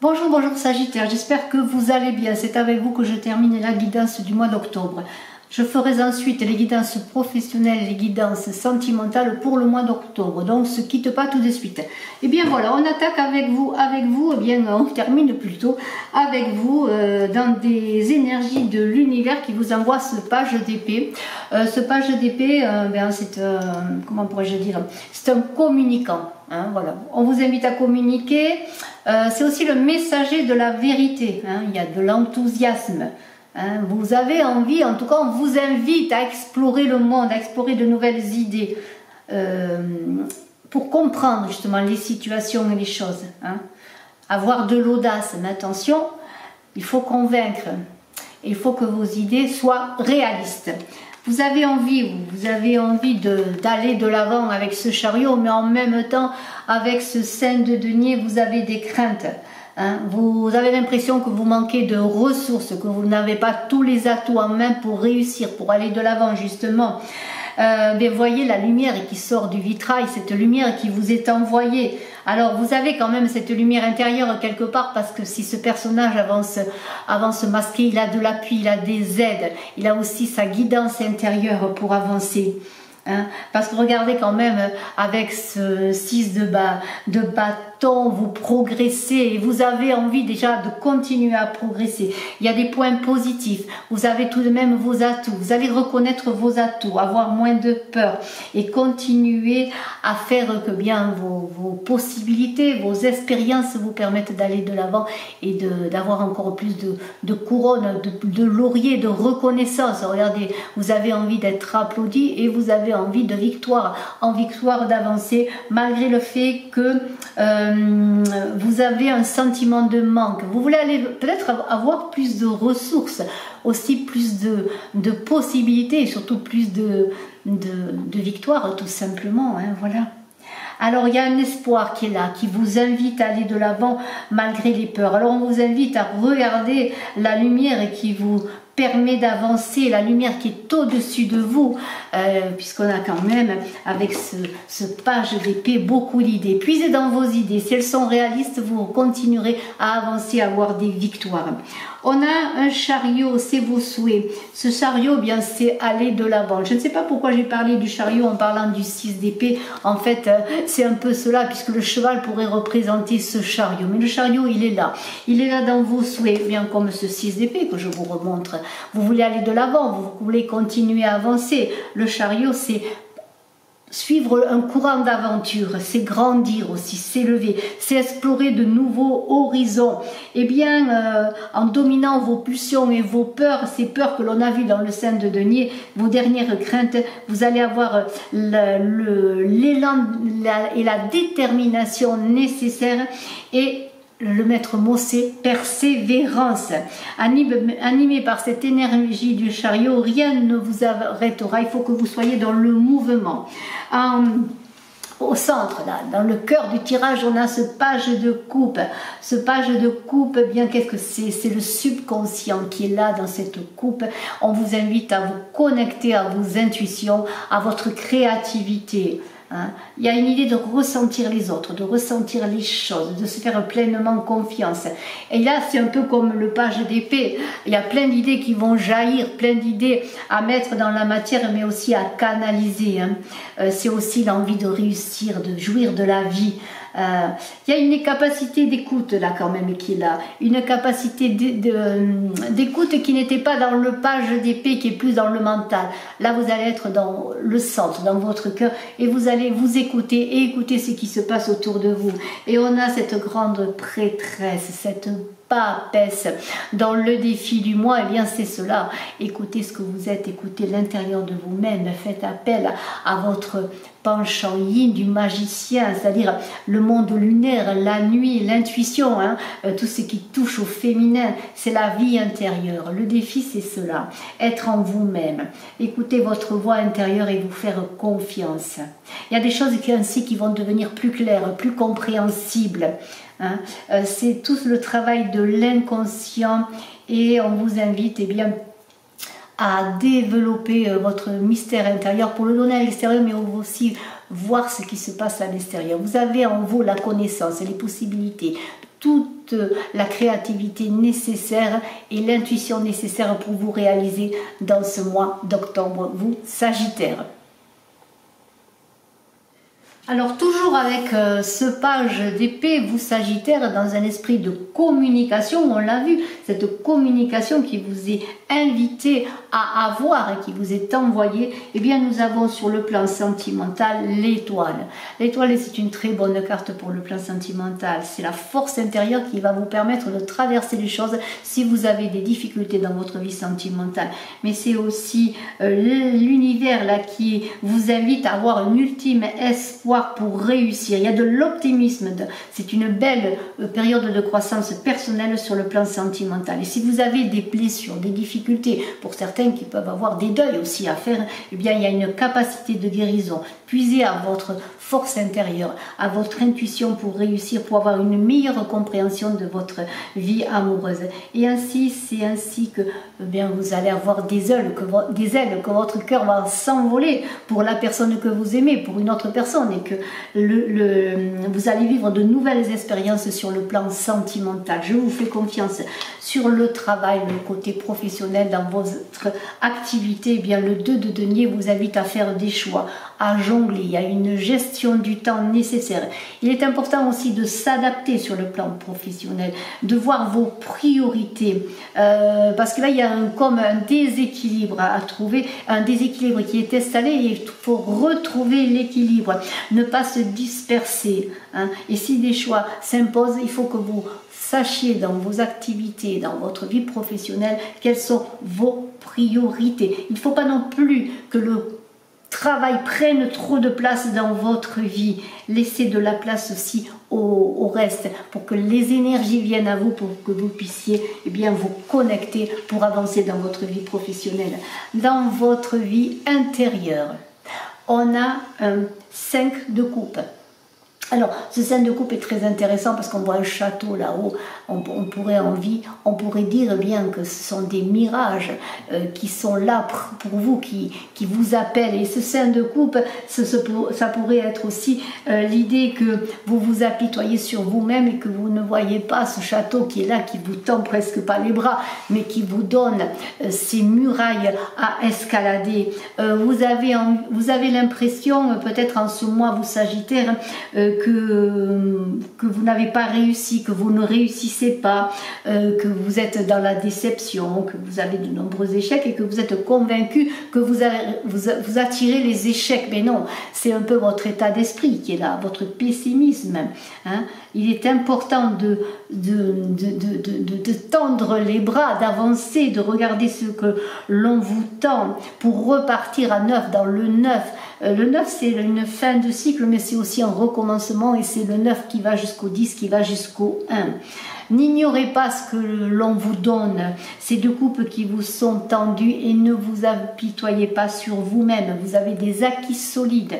Bonjour, bonjour Sagittaire, j'espère que vous allez bien. C'est avec vous que je termine la guidance du mois d'octobre. Je ferai ensuite les guidances professionnelles et les guidances sentimentales pour le mois d'octobre. Donc, ne quitte pas tout de suite. Et bien voilà, on attaque avec vous, eh bien on termine plutôt avec vous dans des énergies de l'univers qui vous envoie ce page d'épée. Ce page d'épée, c'est, comment pourrais-je dire, c'est un communicant. Hein, voilà. On vous invite à communiquer. C'est aussi le messager de la vérité. Hein. Il y a de l'enthousiasme. Hein, vous avez envie, en tout cas on vous invite à explorer le monde, à explorer de nouvelles idées pour comprendre justement les situations et les choses. Hein. Avoir de l'audace, mais attention, il faut convaincre, il faut que vos idées soient réalistes. Vous avez envie d'aller de l'avant avec ce chariot, mais en même temps avec ce sein de denier, vous avez des craintes. Hein, vous avez l'impression que vous manquez de ressources, que vous n'avez pas tous les atouts en main pour réussir, pour aller de l'avant justement. Mais voyez la lumière qui sort du vitrail, cette lumière qui vous est envoyée. Alors vous avez quand même cette lumière intérieure quelque part, parce que si ce personnage avance masqué, il a de l'appui, il a des aides, il a aussi sa guidance intérieure pour avancer. Hein, parce que regardez quand même, avec ce 6 de bâton, vous progressez et vous avez envie déjà de continuer à progresser. Il y a des points positifs, vous avez tout de même vos atouts, vous allez reconnaître vos atouts, avoir moins de peur et continuer à faire que bien vos possibilités, vos expériences vous permettent d'aller de l'avant et d'avoir encore plus de couronnes, de lauriers, de reconnaissance. Regardez, vous avez envie d'être applaudi et vous avez envie de victoire, en victoire d'avancer, malgré le fait que vous avez un sentiment de manque. Vous voulez aller peut-être avoir plus de ressources, aussi plus de possibilités et surtout plus de victoire tout simplement. Hein, voilà. Alors il y a un espoir qui est là, qui vous invite à aller de l'avant malgré les peurs. Alors on vous invite à regarder la lumière qui vous permet d'avancer, la lumière qui est au-dessus de vous, puisqu'on a quand même, avec ce page d'épée, beaucoup d'idées. Puisez dans vos idées, si elles sont réalistes, vous continuerez à avancer, à avoir des victoires. On a un chariot, c'est vos souhaits. Ce chariot, bien, c'est aller de l'avant. Je ne sais pas pourquoi j'ai parlé du chariot en parlant du 6 d'épée. En fait, c'est un peu cela, puisque le cheval pourrait représenter ce chariot. Mais le chariot, il est là. Il est là dans vos souhaits, bien comme ce 6 d'épée que je vous remontre. Vous voulez aller de l'avant, vous voulez continuer à avancer. Le chariot, c'est suivre un courant d'aventure, c'est grandir aussi, s'élever, c'est explorer de nouveaux horizons. Eh bien, en dominant vos pulsions et vos peurs, ces peurs que l'on a vues dans le sein de denier, vos dernières craintes, vous allez avoir l'élan et la détermination nécessaires. Et le maître mot, c'est persévérance. Animé par cette énergie du chariot, rien ne vous arrêtera. Il faut que vous soyez dans le mouvement. Au centre, là, dans le cœur du tirage, on a ce page de coupe. Ce page de coupe, eh bien, qu'est-ce que c'est? C'est le subconscient qui est là dans cette coupe. On vous invite à vous connecter à vos intuitions, à votre créativité. Hein. Il y a une idée de ressentir les autres, de ressentir les choses, de se faire pleinement confiance. Et là, c'est un peu comme le page d'épée. Il y a plein d'idées qui vont jaillir, plein d'idées à mettre dans la matière, mais aussi à canaliser. Hein. C'est aussi l'envie de réussir, de jouir de la vie. Il y a une capacité d'écoute là quand même qui est là, une capacité d'écoute qui n'était pas dans le page d'épée, qui est plus dans le mental. Là vous allez être dans le centre, dans votre cœur, et vous allez vous écouter et écouter ce qui se passe autour de vous. Et on a cette grande prêtresse, cette papesse dans le défi du mois. Eh bien c'est cela, écoutez ce que vous êtes, écoutez l'intérieur de vous-même, faites appel à votre penchant yin du magicien, c'est-à-dire le monde lunaire, la nuit, l'intuition, hein, tout ce qui touche au féminin, c'est la vie intérieure. Le défi, c'est cela, être en vous-même, écouter votre voix intérieure et vous faire confiance. Il y a des choses ainsi qui vont devenir plus claires, plus compréhensibles. Hein. C'est tout le travail de l'inconscient et on vous invite, eh bien, à développer votre mystère intérieur pour le donner à l'extérieur, mais aussi voir ce qui se passe à l'extérieur. Vous avez en vous la connaissance, les possibilités, toute la créativité nécessaire et l'intuition nécessaire pour vous réaliser dans ce mois d'octobre, vous Sagittaire. Alors toujours avec ce page d'épée, vous Sagittaire, dans un esprit de communication, on l'a vu, cette communication qui vous est invitée à avoir et qui vous est envoyée, eh bien nous avons sur le plan sentimental l'étoile. L'étoile, c'est une très bonne carte pour le plan sentimental, c'est la force intérieure qui va vous permettre de traverser les choses si vous avez des difficultés dans votre vie sentimentale. Mais c'est aussi l'univers là qui vous invite à avoir un ultime espoir pour réussir. Il y a de l'optimisme, c'est une belle période de croissance personnelle sur le plan sentimental. Et si vous avez des blessures, des difficultés, pour certains qui peuvent avoir des deuils aussi à faire, eh bien il y a une capacité de guérison. Puisez à votre force intérieure, à votre intuition pour réussir, pour avoir une meilleure compréhension de votre vie amoureuse. Et ainsi, c'est ainsi que eh bien, vous allez avoir des ailes, que votre cœur va s'envoler pour la personne que vous aimez, pour une autre personne, et que vous allez vivre de nouvelles expériences sur le plan sentimental. Je vous fais confiance sur le travail, le côté professionnel dans votre activité. Eh bien, le 2 de denier vous invite à faire des choix, à jongler, il y a une gestion du temps nécessaire. Il est important aussi de s'adapter sur le plan professionnel, de voir vos priorités, parce que là il y a comme un déséquilibre à trouver, un déséquilibre qui est installé et il faut retrouver l'équilibre, ne pas se disperser, hein. Et si des choix s'imposent, il faut que vous sachiez dans vos activités, dans votre vie professionnelle, quelles sont vos priorités. Il ne faut pas non plus que le travail prenne trop de place dans votre vie. Laissez de la place aussi au reste pour que les énergies viennent à vous, pour que vous puissiez eh bien, vous connecter pour avancer dans votre vie professionnelle. Dans votre vie intérieure, on a un 5 de coupe. Alors, ce 5 de coupe est très intéressant parce qu'on voit un château là-haut. On pourrait dire bien que ce sont des mirages qui sont là pour vous, qui vous appellent. Et ce 5 de coupe, ça pourrait être aussi l'idée que vous vous apitoyez sur vous-même et que vous ne voyez pas ce château qui est là, qui vous tend presque pas les bras, mais qui vous donne ces murailles à escalader. Vous avez l'impression, peut-être en ce mois, vous Sagittaire, que vous n'avez pas réussi, que vous ne réussissez pas, que vous êtes dans la déception, que vous avez de nombreux échecs et que vous êtes convaincu que vous attirez les échecs. Mais non, c'est un peu votre état d'esprit qui est là, votre pessimisme, hein. Il est important de tendre les bras, d'avancer, de regarder ce que l'on vous tend pour repartir à neuf, dans le neuf. Le 9, c'est une fin de cycle, mais c'est aussi un recommencement et c'est le 9 qui va jusqu'au 10, qui va jusqu'au 1. N'ignorez pas ce que l'on vous donne, ces deux coupes qui vous sont tendues, et ne vous apitoyez pas sur vous-même. Vous avez des acquis solides,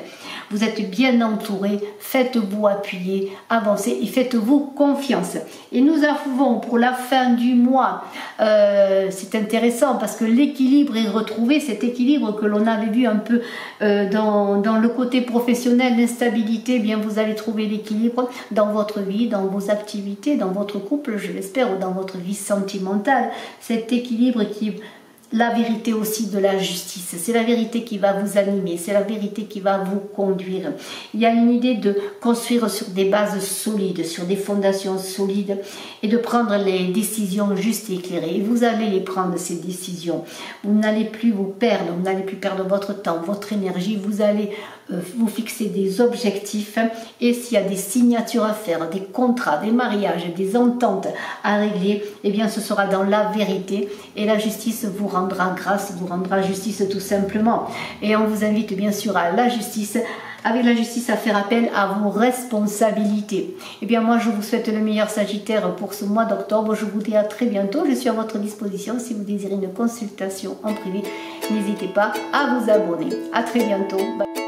vous êtes bien entouré, faites-vous appuyer, avancez et faites-vous confiance. Et nous avons pour la fin du mois, c'est intéressant parce que l'équilibre est retrouvé, cet équilibre que l'on avait vu un peu dans le côté professionnel, l'instabilité, eh bien vous allez trouver l'équilibre dans votre vie, dans vos activités, dans votre couple, je l'espère, ou dans votre vie sentimentale. Cet équilibre qui la vérité aussi de la justice, c'est la vérité qui va vous animer, c'est la vérité qui va vous conduire. Il y a une idée de construire sur des bases solides, sur des fondations solides et de prendre les décisions justes et éclairées. Et vous allez les prendre, ces décisions. Vous n'allez plus vous perdre, vous n'allez plus perdre votre temps, votre énergie, vous allez vous fixer des objectifs, et s'il y a des signatures à faire, des contrats, des mariages, des ententes à régler, eh bien ce sera dans la vérité et la justice vous rendra grâce, vous rendra justice tout simplement. Et on vous invite bien sûr à la justice, avec la justice à faire appel à vos responsabilités. Eh bien moi je vous souhaite le meilleur Sagittaire pour ce mois d'octobre. Je vous dis à très bientôt, je suis à votre disposition si vous désirez une consultation en privé. N'hésitez pas à vous abonner. À très bientôt. Bye.